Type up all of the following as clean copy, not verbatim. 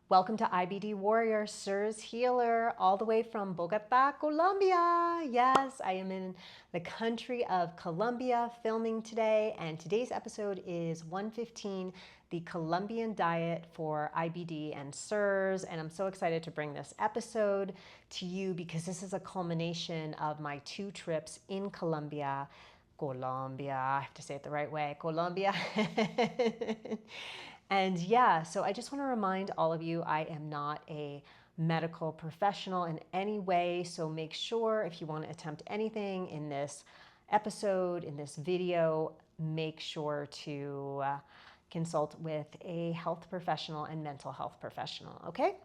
Welcome to IBD Warrior CIRS Healer, all the way from Bogota, Colombia. Yes, I am in the country of Colombia filming today, and today's episode is 115, the Colombian diet for IBD and CIRS. And I'm so excited to bring this episode to you because this is a culmination of my 2 trips in Colombia. I have to say it the right way, Colombia. And yeah, so I just want to remind all of you, I am not a medical professional in any way. So make sure if you want to attempt anything in this episode, in this video, make sure to consult with a health professional and mental health professional, okay?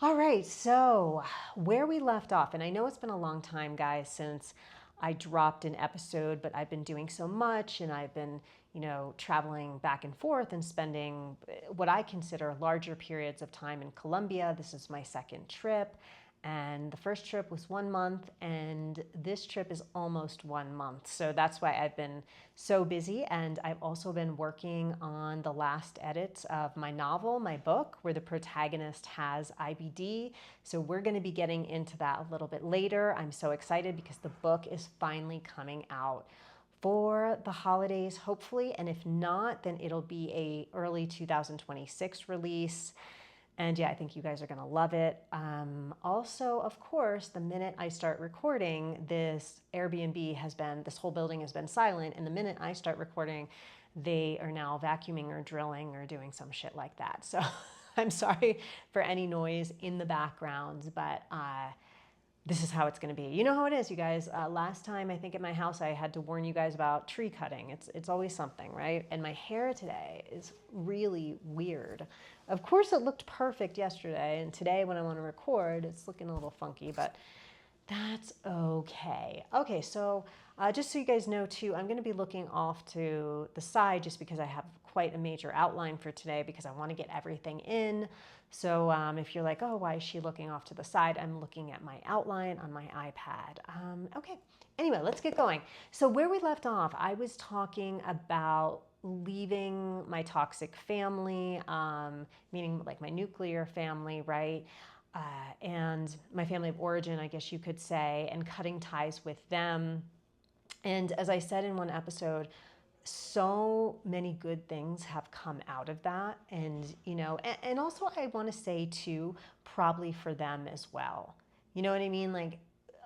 All right, so where we left off, and I know it's been a long time, guys, since I dropped an episode, but I've been doing so much and I've been, traveling back and forth and spending what I consider larger periods of time in Colombia. This is my second trip. And the first trip was 1 month, and this trip is almost 1 month. So that's why I've been so busy. And I've also been working on the last edits of my novel, my book, where the protagonist has IBD. So we're going to be getting into that a little bit later. I'm so excited because the book is finally coming out for the holidays, hopefully. And if not, then it'll be a early 2026 release. And yeah, I think you guys are going to love it. Also, of course, the minute I start recording, this whole building has been silent. And the minute I start recording, they are now vacuuming or drilling or doing some shit like that. So I'm sorry for any noise in the background, but this is how it's going to be. You know how it is, you guys. Last time, I think at my house, I had to warn you guys about tree cutting. It's always something, right? And my hair today is really weird. Of course, it looked perfect yesterday, and today when I want to record, it's looking a little funky, but that's okay. Okay, so just so you guys know too, I'm going to be looking off to the side just because I have quite a major outline for today because I want to get everything in. So if you're like, oh, why is she looking off to the side? I'm looking at my outline on my iPad. Okay, anyway, let's get going. So where we left off, I was talking about leaving my toxic family, meaning like my nuclear family, right? And my family of origin, I guess you could say, and cutting ties with them. And as I said in one episode, so many good things have come out of that. And, and also I want to say too, probably for them as well. You know what I mean? Like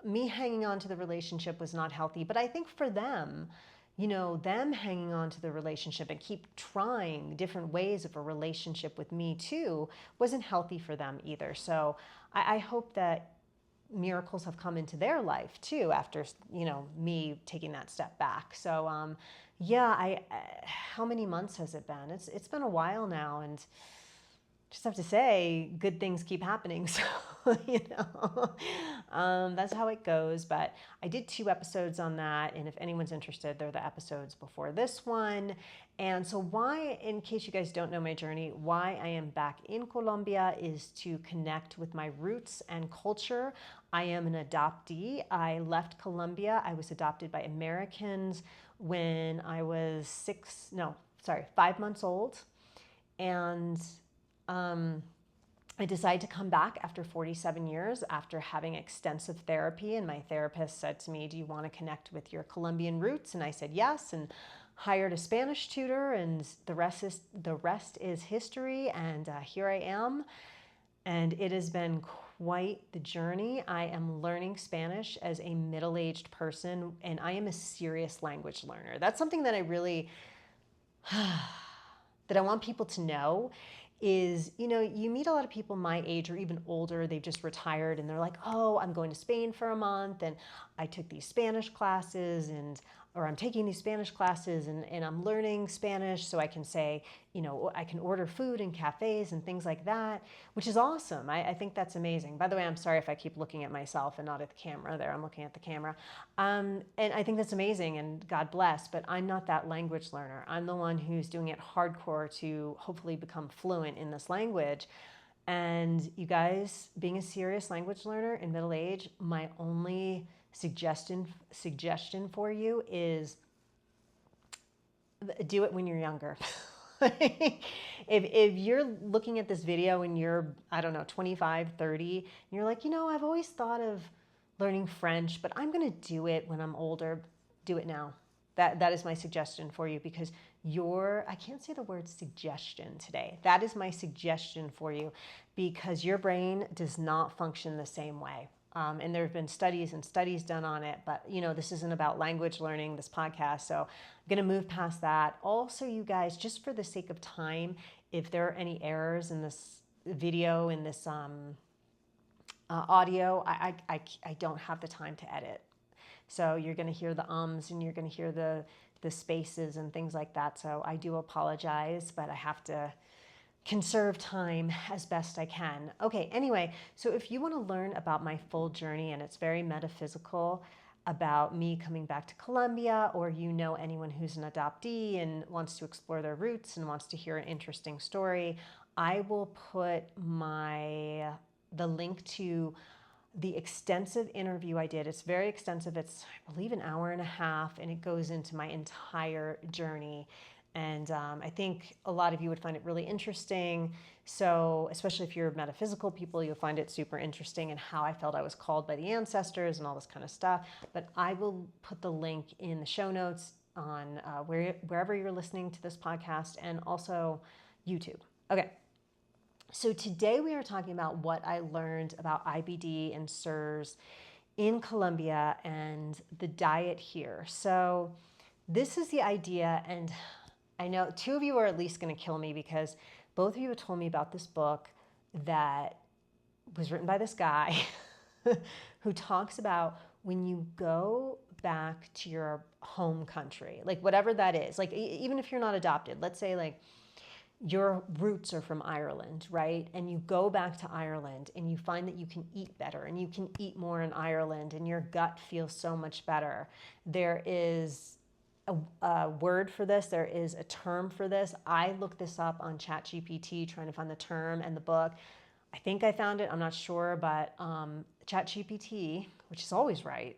me hanging on to the relationship was not healthy, but I think for them, them hanging on to the relationship and keep trying different ways of a relationship with me too wasn't healthy for them either. So I hope that miracles have come into their life too after, me taking that step back. So, how many months has it been? It's been a while now, and just have to say, good things keep happening. So, that's how it goes. But I did 2 episodes on that. And if anyone's interested, they're the episodes before this one. And so why, in case you guys don't know my journey, why I am back in Colombia is to connect with my roots and culture. I am an adoptee. I left Colombia. I was adopted by Americans when I was 5 months old. And I decided to come back after 47 years after having extensive therapy. And my therapist said to me, do you want to connect with your Colombian roots? And I said yes, and hired a Spanish tutor, and the rest is history. And here I am. And it has been quite the journey. I am learning Spanish as a middle-aged person, and I am a serious language learner. That's something that I really that I want people to know is, you meet a lot of people my age or even older, they've just retired and they're like, oh, I'm going to Spain for a month and I took these Spanish classes or I'm taking these Spanish classes and I'm learning Spanish so I can say, I can order food in cafes and things like that, which is awesome. I think that's amazing. By the way, I'm sorry if I keep looking at myself and not at the camera there. I'm looking at the camera. And I think that's amazing and God bless, but I'm not that language learner. I'm the one who's doing it hardcore to hopefully become fluent in this language. And you guys, being a serious language learner in middle age, my only suggestion for you is do it when you're younger. If you're looking at this video and you're, I don't know, 25, 30, and you're like, I've always thought of learning French, but I'm going to do it when I'm older. Do it now. That is my suggestion for you, because I can't say the word suggestion today. That is my suggestion for you, because your brain does not function the same way. And there have been studies and studies done on it, but this isn't about language learning, this podcast. So I'm going to move past that. Also, you guys, just for the sake of time, if there are any errors in this video, in this audio, I don't have the time to edit. So you're going to hear the ums and you're going to hear the spaces and things like that. So I do apologize, but I have to conserve time as best I can. Okay, anyway, so if you want to learn about my full journey, and it's very metaphysical, about me coming back to Colombia, or anyone who's an adoptee and wants to explore their roots and wants to hear an interesting story, I will put the link to the extensive interview I did. It's very extensive. It's, I believe, an hour and a half, and it goes into my entire journey. And I think a lot of you would find it really interesting. So especially if you're metaphysical people, you'll find it super interesting, and how I felt I was called by the ancestors and all this kind of stuff. But I will put the link in the show notes on wherever you're listening to this podcast, and also YouTube. Okay. So today we are talking about what I learned about IBD and CIRS in Colombia and the diet here. So this is the idea, and I know two of you are at least going to kill me, because both of you have told me about this book that was written by this guy who talks about when you go back to your home country, like whatever that is, like even if you're not adopted, let's say like your roots are from Ireland, right? And you go back to Ireland and you find that you can eat better and you can eat more in Ireland and your gut feels so much better. There is a word for this. There is a term for this. I looked this up on ChatGPT trying to find the term and the book. I think I found it. I'm not sure, but ChatGPT, which is always right,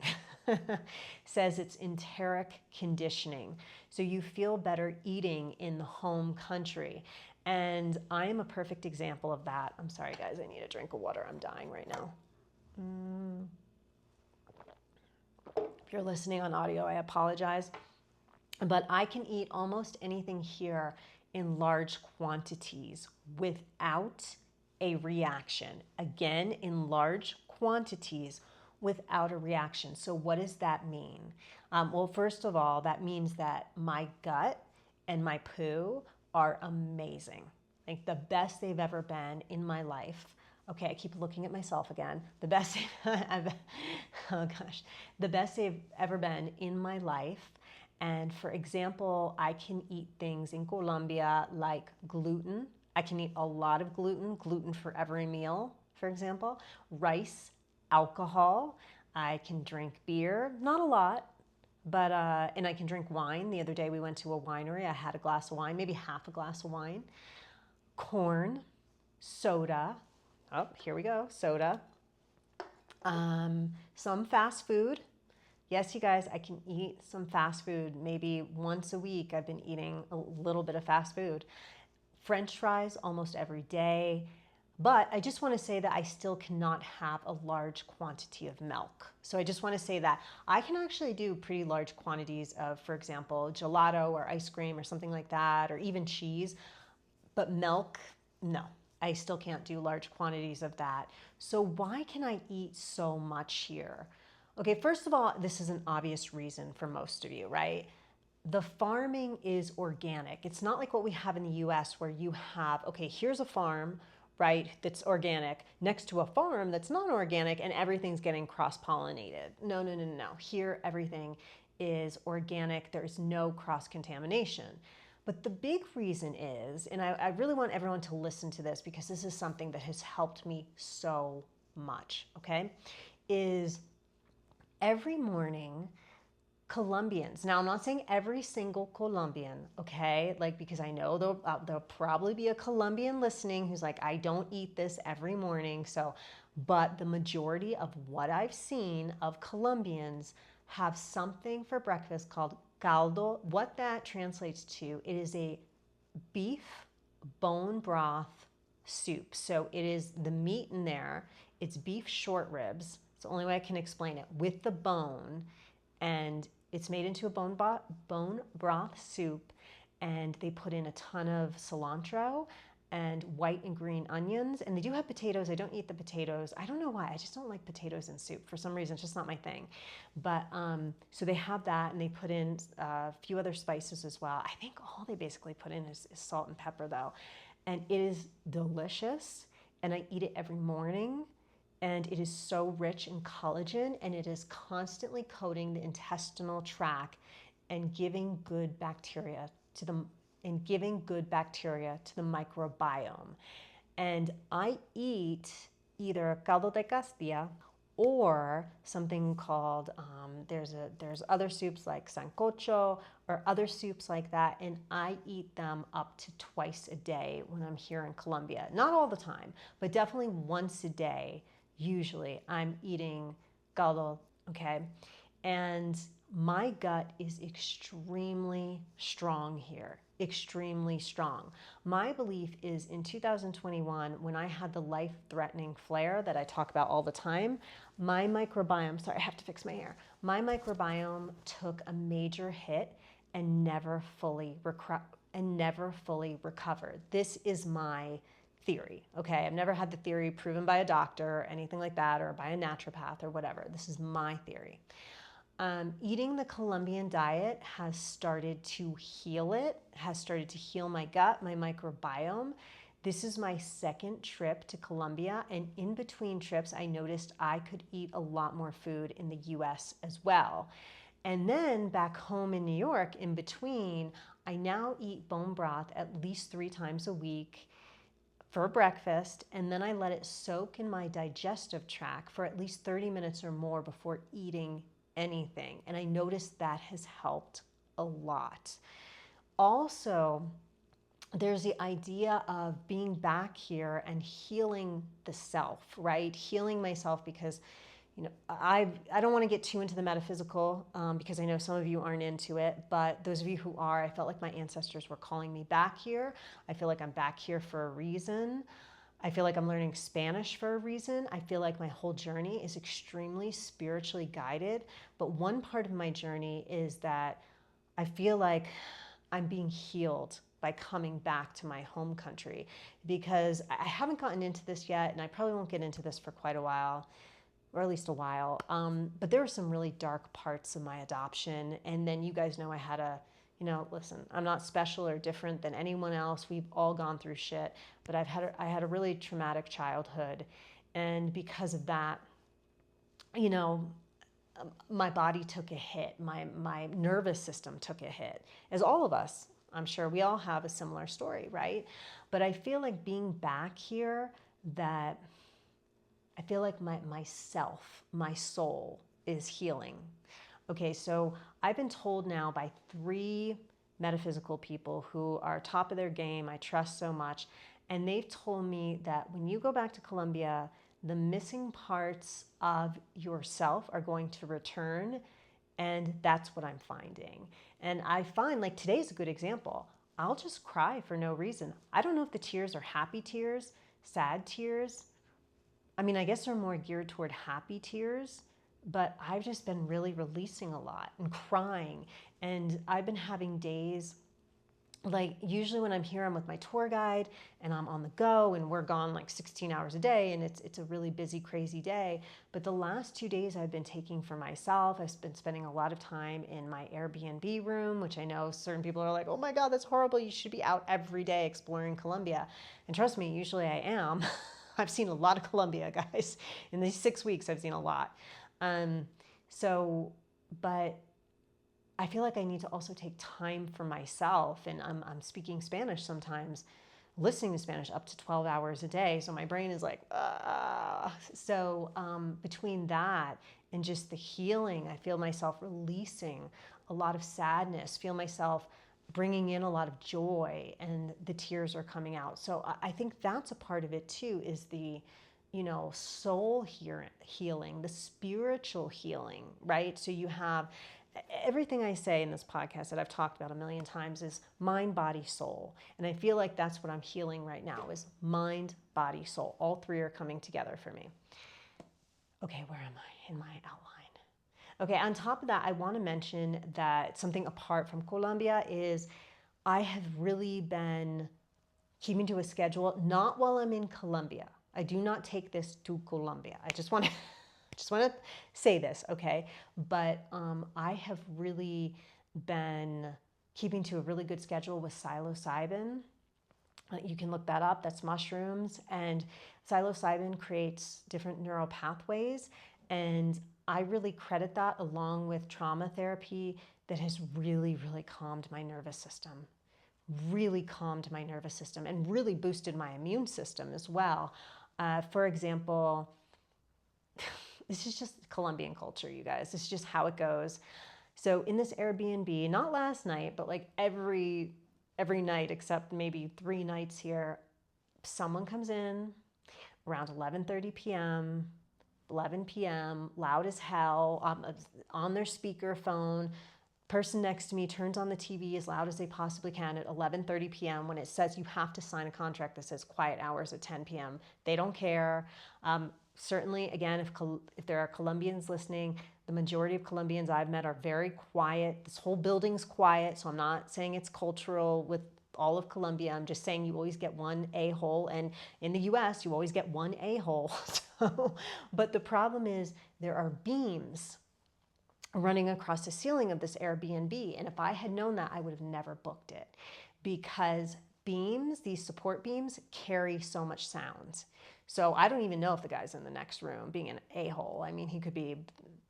says it's enteric conditioning. So you feel better eating in the home country. And I am a perfect example of that. I'm sorry, guys. I need a drink of water. I'm dying right now. If you're listening on audio, I apologize. But I can eat almost anything here in large quantities without a reaction. Again, in large quantities without a reaction. So what does that mean? Well, first of all, that means that my gut and my poo are amazing. Like the best they've ever been in my life. Okay, I keep looking at myself again. The best the best they've ever been in my life. And for example, I can eat things in Colombia like gluten. I can eat a lot of gluten for every meal, for example. Rice, alcohol. I can drink beer, not a lot, but and I can drink wine. The other day we went to a winery. I had a glass of wine, maybe half a glass of wine. Corn, soda. Oh, here we go, soda. Some fast food. Yes, you guys, I can eat some fast food. Maybe once a week I've been eating a little bit of fast food. French fries almost every day. But I just want to say that I still cannot have a large quantity of milk. So I just want to say that I can actually do pretty large quantities of, for example, gelato or ice cream or something like that, or even cheese. But milk, no, I still can't do large quantities of that. So why can I eat so much here? Okay, first of all, this is an obvious reason for most of you, right? The farming is organic. It's not like what we have in the US where you have, okay, here's a farm, right, that's organic, next to a farm that's not organic, and everything's getting cross-pollinated. No. Here, everything is organic. There's no cross-contamination. But the big reason is, and I really want everyone to listen to this because this is something that has helped me so much, okay, is every morning, Colombians, now I'm not saying every single Colombian, okay, like because I know there'll probably be a Colombian listening who's like, I don't eat this every morning, so, but the majority of what I've seen of Colombians have something for breakfast called caldo. What that translates to, it is a beef bone broth soup. So it is the meat in there. It's beef short ribs. It's the only way I can explain it, with the bone, and it's made into a bone broth soup, and they put in a ton of cilantro and white and green onions, and they do have potatoes. I don't eat the potatoes. I don't know why. I just don't like potatoes in soup for some reason. It's just not my thing. But so they have that, and they put in a few other spices as well. I think all they basically put in is salt and pepper, though, and it is delicious. And I eat it every morning. And it is so rich in collagen, and it is constantly coating the intestinal tract and giving good bacteria to the microbiome. And I eat either caldo de castilla or something called there's other soups like sancocho or other soups like that, and I eat them up to twice a day when I'm here in Colombia. Not all the time, but definitely once a day. Usually I'm eating caldo, okay? And my gut is extremely strong here, extremely strong. My belief is in 2021, when I had the life-threatening flare that I talk about all the time, my microbiome, sorry, I have to fix my hair. My microbiome took a major hit and never fully recovered. This is my theory, okay? I've never had the theory proven by a doctor or anything like that, or by a naturopath or whatever. This is my theory. Eating the Colombian diet has started to heal it, has started to heal my gut, my microbiome. This is my second trip to Colombia, and in between trips, I noticed I could eat a lot more food in the US as well. And then back home in New York, in between, I now eat bone broth at least 3 times a week for breakfast, and then I let it soak in my digestive tract for at least 30 minutes or more before eating anything. And I noticed that has helped a lot. Also, there's the idea of being back here and healing the self, right? Healing myself, because I don't want to get too into the metaphysical because I know some of you aren't into it, but those of you who are, I felt like my ancestors were calling me back here. I feel like I'm back here for a reason. I feel like I'm learning Spanish for a reason. I feel like my whole journey is extremely spiritually guided, but one part of my journey is that I feel like I'm being healed by coming back to my home country, because I haven't gotten into this yet, and I probably won't get into this for quite a while, or at least a while. But there were some really dark parts of my adoption. And then you guys know I had listen, I'm not special or different than anyone else. We've all gone through shit, but I had a really traumatic childhood. And because of that, my body took a hit. My nervous system took a hit, as all of us, I'm sure we all have a similar story, right? But I feel like being back here, that I feel like myself, my soul is healing. Okay, so I've been told now by 3 metaphysical people who are top of their game, I trust so much, and they've told me that when you go back to Colombia, the missing parts of yourself are going to return, and that's what I'm finding. And I find, like, today's a good example. I'll just cry for no reason. I don't know if the tears are happy tears, sad tears. I mean, I guess they're more geared toward happy tears, but I've just been really releasing a lot and crying. And I've been having days, like usually when I'm here, I'm with my tour guide and I'm on the go, and we're gone like 16 hours a day, and it's a really busy, crazy day. But the last 2 days I've been taking for myself. I've been spending a lot of time in my Airbnb room, which I know certain people are like, oh my God, that's horrible. You should be out every day exploring Colombia. And trust me, usually I am. I've seen a lot of Colombia, guys. In these 6 weeks, I've seen a lot. But I feel like I need to also take time for myself. And I'm speaking Spanish sometimes, listening to Spanish up to 12 hours a day. So my brain is like, ah. So between that and just the healing, I feel myself releasing a lot of sadness, feel myself bringing in a lot of joy, and the tears are coming out. So I think that's a part of it too, is the, soul healing, the spiritual healing, right? So you have, everything I say in this podcast that I've talked about a million times is mind, body, soul. And I feel like that's what I'm healing right now is mind, body, soul. All three are coming together for me. Okay, where am I in my outline? Okay, on top of that, I want to mention that something apart from Colombia is I have really been keeping to a schedule, not while I'm in Colombia. I do not take this to Colombia. I just want to say this, okay? But I have really been keeping to a really good schedule with psilocybin. You can look that up. That's mushrooms. And psilocybin creates different neural pathways. And I really credit that along with trauma therapy that has really, really calmed my nervous system. Really calmed my nervous system and really boosted my immune system as well. For example, this is just Colombian culture, you guys. This is just how it goes. So in this Airbnb, not last night, but like every night except maybe 3 nights here, someone comes in around 11:30 p.m., 11 p.m., loud as hell, on their speakerphone. Person next to me turns on the TV as loud as they possibly can at 11:30 p.m. when it says you have to sign a contract that says quiet hours at 10 p.m. They don't care. Certainly, again, if there are Colombians listening, the majority of Colombians I've met are very quiet. This whole building's quiet, so I'm not saying it's cultural with all of Colombia. I'm just saying you always get one a-hole, and in the US, you always get one a-hole. But the problem is there are beams running across the ceiling of this Airbnb. And if I had known that, I would have never booked it because beams, these support beams, carry so much sound. So I don't even know if the guy's in the next room being an a-hole. I mean, he could be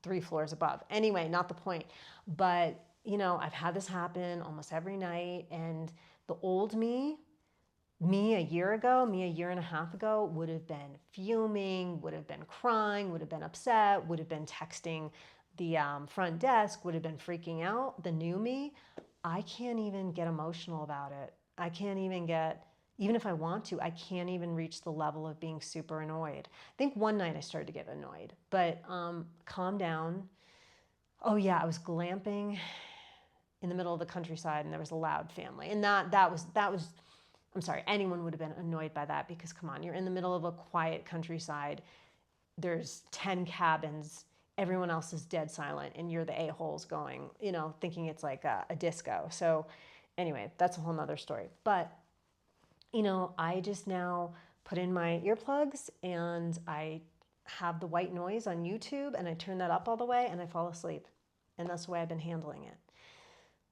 3 floors above. Anyway, not the point. But, you know, I've had this happen almost every night. And the old me a year ago, me a year and a half ago, would have been fuming, would have been crying, would have been upset, would have been texting the front desk, would have been freaking out. The new me, I can't even get emotional about it. I can't even get, even if I want to, I can't even reach the level of being super annoyed. I think one night I started to get annoyed, but calm down. Oh yeah, I was glamping in the middle of the countryside and there was a loud family. And that was, I'm sorry, anyone would have been annoyed by that because come on, you're in the middle of a quiet countryside. There's 10 cabins. Everyone else is dead silent and you're the a-holes going, you know, thinking it's like a disco. So anyway, that's a whole nother story. But, you know, I just now put in my earplugs and I have the white noise on YouTube and I turn that up all the way and I fall asleep. And that's the way I've been handling it.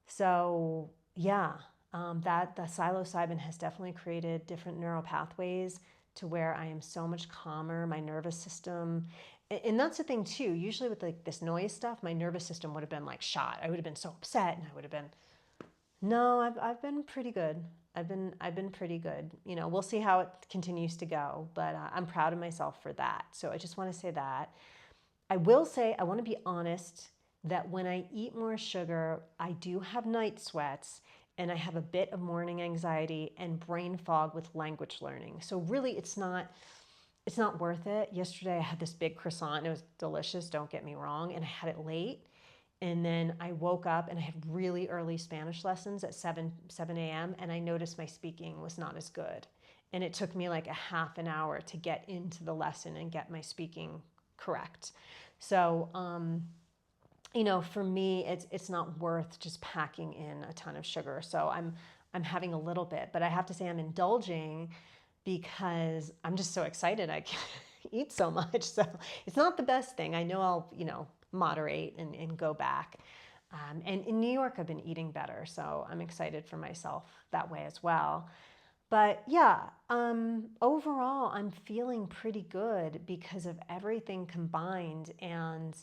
So yeah, the psilocybin has definitely created different neural pathways to where I am so much calmer, my nervous system. And that's the thing too, usually with like this noise stuff, my nervous system would have been like shot. I would have been so upset and I would have been, no, I've been pretty good. I've been pretty good. You know, we'll see how it continues to go, but I'm proud of myself for that. So I just want to say that. I will say, I want to be honest that when I eat more sugar, I do have night sweats and I have a bit of morning anxiety and brain fog with language learning. So really it's not worth it. Yesterday I had this big croissant and it was delicious, don't get me wrong, and I had it late. And then I woke up and I had really early Spanish lessons at 7 a.m. and I noticed my speaking was not as good. And it took me like a half an hour to get into the lesson and get my speaking correct. So, you know, for me, it's not worth just packing in a ton of sugar. So I'm having a little bit, but I have to say I'm indulging because I'm just so excited I can eat so much. So it's not the best thing. I know I'll, you know, moderate and go back. And in New York, I've been eating better. So I'm excited for myself that way as well. But yeah, overall, I'm feeling pretty good because of everything combined. And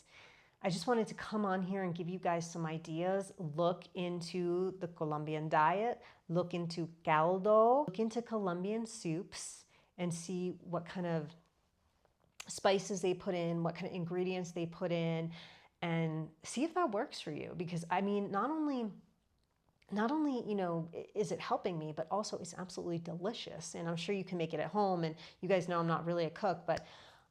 I just wanted to come on here and give you guys some ideas. Look into the Colombian diet, look into caldo, look into Colombian soups and see what kind of spices they put in, what kind of ingredients they put in, and see if that works for you. Because I mean, not only, you know, is it helping me, but also it's absolutely delicious. And I'm sure you can make it at home. And you guys know I'm not really a cook, but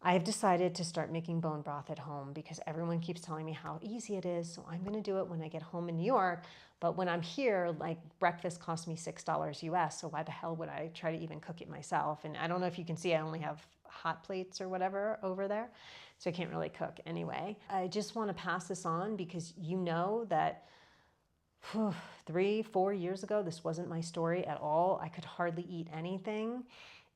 I have decided to start making bone broth at home because everyone keeps telling me how easy it is. So I'm going to do it when I get home in New York. But when I'm here, like breakfast costs me $6 US. So why the hell would I try to even cook it myself? And I don't know if you can see, I only have hot plates or whatever over there. So I can't really cook anyway. I just want to pass this on because you know that 3-4 years ago, this wasn't my story at all. I could hardly eat anything.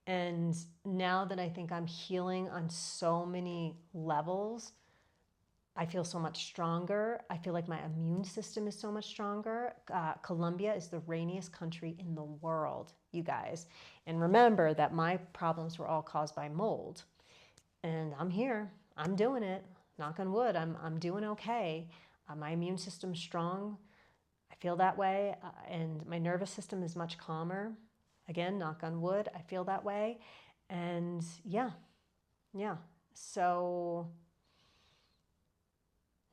And now that I think I'm healing on so many levels, I feel so much stronger. I feel like my immune system is so much stronger. Colombia is the rainiest country in the world, you guys. And remember that my problems were all caused by mold. And I'm here. I'm doing it. Knock on wood. I'm doing okay. My immune system's strong. I feel that way. And my nervous system is much calmer. Again, knock on wood, I feel that way. And yeah. So,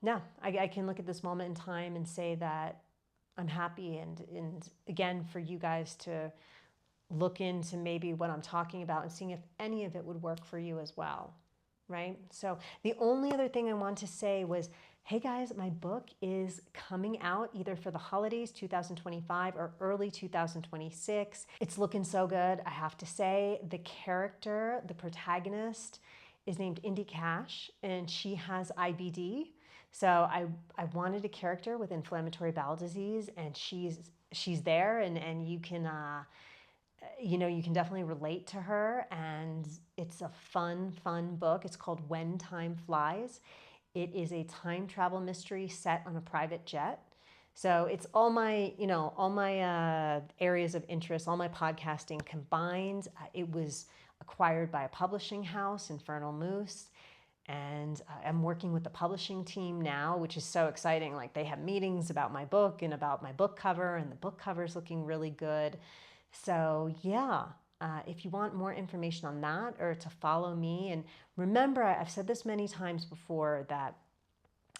yeah, I can look at this moment in time and say that I'm happy. And again, for you guys to look into maybe what I'm talking about and seeing if any of it would work for you as well, right? So the only other thing I want to say was, hey guys, my book is coming out either for the holidays 2025 or early 2026. It's looking so good, I have to say. The character, the protagonist, is named Indy Cash, and she has IBD. So I wanted a character with inflammatory bowel disease, and she's there, and you can you can definitely relate to her, and it's a fun book. It's called When Time Flies. It is a time travel mystery set on a private jet. So it's all my areas of interest, all my podcasting combined. It was acquired by a publishing house, Infernal Moose, and I'm working with the publishing team now, which is so exciting. Like, they have meetings about my book and about my book cover, and the book cover is looking really good. So yeah, if you want more information on that or to follow me, and remember, I've said this many times before, that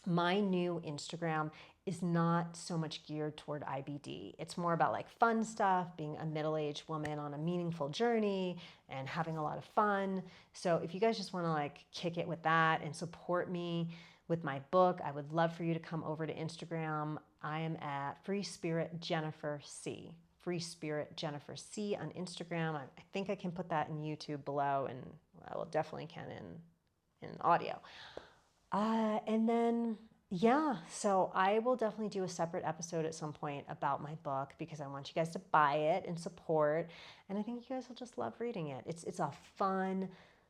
my new Instagram is not so much geared toward IBD. It's more about like fun stuff, being a middle-aged woman on a meaningful journey and having a lot of fun. So if you guys just want to like kick it with that and support me with my book, I would love for you to come over to Instagram. I am at Free Spirit Jennifer C. Free Spirit Jennifer C on Instagram. I think I can put that in YouTube below, and I will definitely can in audio. And then, yeah, so I will definitely do a separate episode at some point about my book because I want you guys to buy it and support. And I think you guys will just love reading it. It's a fun,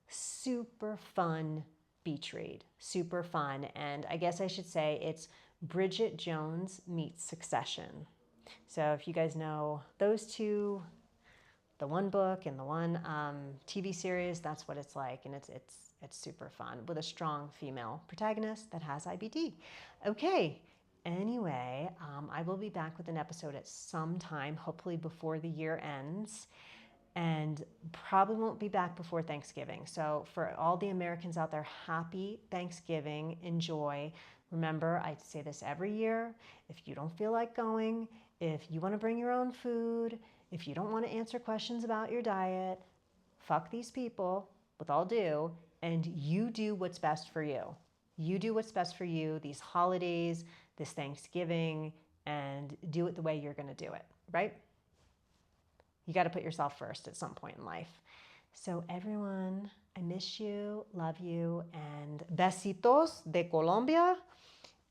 super fun beach read. Super fun. And I guess I should say it's Bridget Jones meets Succession. So if you guys know those two, the one book and the one TV series, that's what it's like. And it's super fun with a strong female protagonist that has IBD. Okay, anyway, I will be back with an episode at some time, hopefully before the year ends, and probably won't be back before Thanksgiving. So for all the Americans out there, happy Thanksgiving, enjoy. Remember, I say this every year, if you don't feel like going, if you want to bring your own food, if you don't want to answer questions about your diet, fuck these people, with all due, and you do what's best for you. You do what's best for you these holidays, this Thanksgiving, and do it the way you're going to do it, right? You got to put yourself first at some point in life. So everyone, I miss you, love you, and besitos de Colombia,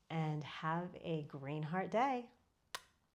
and have a green heart day.